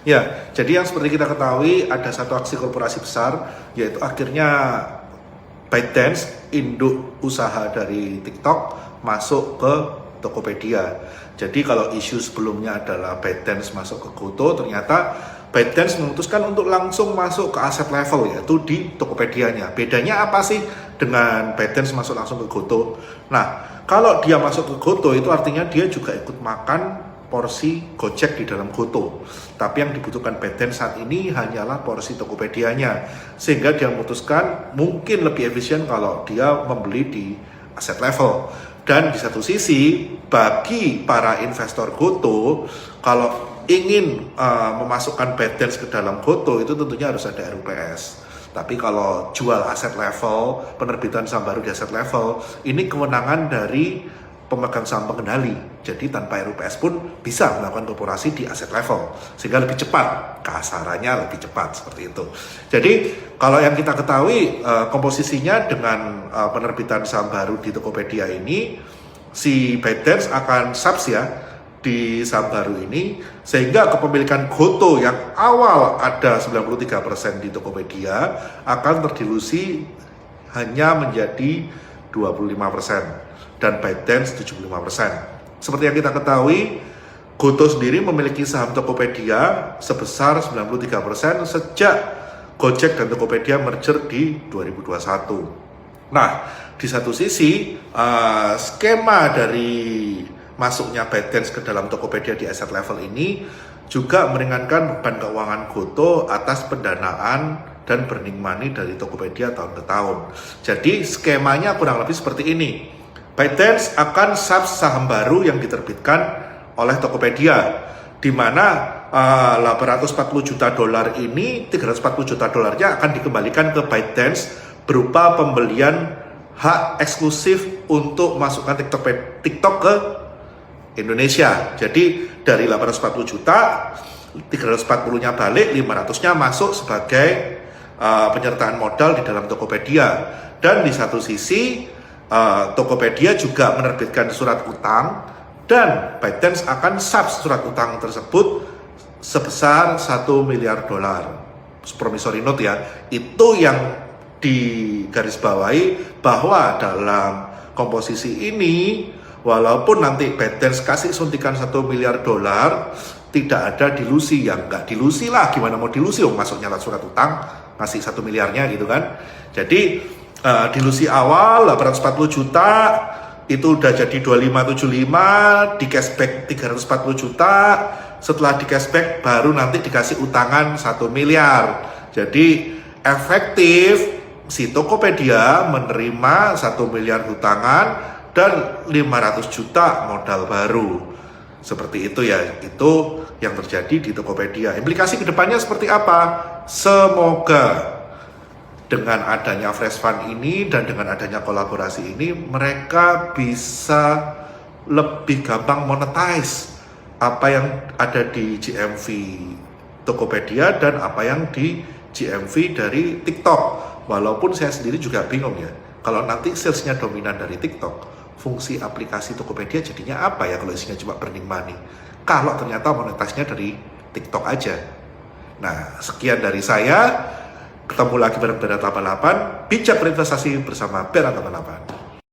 Ya, jadi yang seperti kita ketahui ada satu aksi korporasi besar, yaitu akhirnya ByteDance, induk usaha dari TikTok, masuk ke Tokopedia. Jadi kalau isu sebelumnya adalah ByteDance masuk ke Goto, ternyata ByteDance memutuskan untuk langsung masuk ke aset level, yaitu di Tokopedia-nya. Bedanya apa sih dengan ByteDance masuk langsung ke Goto? Nah, kalau dia masuk ke Goto itu artinya dia juga ikut makan porsi Gojek di dalam Goto. Tapi yang dibutuhkan ByteDance saat ini hanyalah porsi Tokopedia-nya. Sehingga dia memutuskan mungkin lebih efisien kalau dia membeli di aset level. Dan di satu sisi, bagi para investor Goto, kalau ingin memasukkan ByteDance ke dalam Goto, itu tentunya harus ada RUPS. Tapi kalau jual aset level, penerbitan saham baru di aset level, ini kewenangan dari pemegang saham pengendali. Jadi tanpa RUPS pun bisa melakukan korporasi di aset level, sehingga lebih cepat, kasarannya lebih cepat seperti itu. Jadi kalau yang kita ketahui komposisinya dengan penerbitan saham baru di Tokopedia ini, si ByteDance akan subs ya di saham baru ini, sehingga kepemilikan Goto yang awal ada 93% di Tokopedia akan terdilusi hanya menjadi 25%. Dan ByteDance 75%. Seperti yang kita ketahui, Goto sendiri memiliki saham Tokopedia sebesar 93% sejak Gojek dan Tokopedia merger di 2021. Nah, di satu sisi, skema dari masuknya ByteDance ke dalam Tokopedia di aset level ini juga meringankan beban keuangan Goto atas pendanaan dan burning money dari Tokopedia tahun ke tahun. Jadi skemanya kurang lebih seperti ini. ByteDance akan subs saham baru yang diterbitkan oleh Tokopedia, di mana 840 juta dolar ini, 340 juta dolarnya akan dikembalikan ke ByteDance berupa pembelian hak eksklusif untuk masukkan TikTok ke Indonesia. Jadi dari 840 juta, 340-nya balik, 500-nya masuk sebagai penyertaan modal di dalam Tokopedia. Dan di satu sisi, Tokopedia juga menerbitkan surat utang dan ByteDance akan subs surat utang tersebut sebesar 1 miliar dolar. Promissory note ya, itu yang digarisbawahi bahwa dalam komposisi ini, walaupun nanti ByteDance kasih suntikan 1 miliar dolar, tidak ada dilusi. Yang nggak dilusi lah, gimana mau dilusi? Masuknya surat utang, ngasih 1 miliarnya gitu kan. Jadi dilusi awal 840 juta itu udah jadi 2575, di cashback 340 juta, setelah di cashback baru nanti dikasih utangan 1 miliar. Jadi efektif si Tokopedia menerima 1 miliar utangan dan 500 juta modal baru. Seperti itu ya, itu yang terjadi di Tokopedia. Implikasi kedepannya seperti apa? Semoga dengan adanya Fresh Fund ini dan dengan adanya kolaborasi ini, mereka bisa lebih gampang monetize apa yang ada di GMV Tokopedia dan apa yang di GMV dari TikTok. Walaupun saya sendiri juga bingung ya, kalau nanti salesnya dominan dari TikTok, fungsi aplikasi Tokopedia jadinya apa ya kalau isinya cuma burning money? Kalau ternyata monetisasinya dari TikTok aja. Nah, sekian dari saya. Ketemu lagi bareng Berat 88, bijak berinvestasi bersama Berat 88.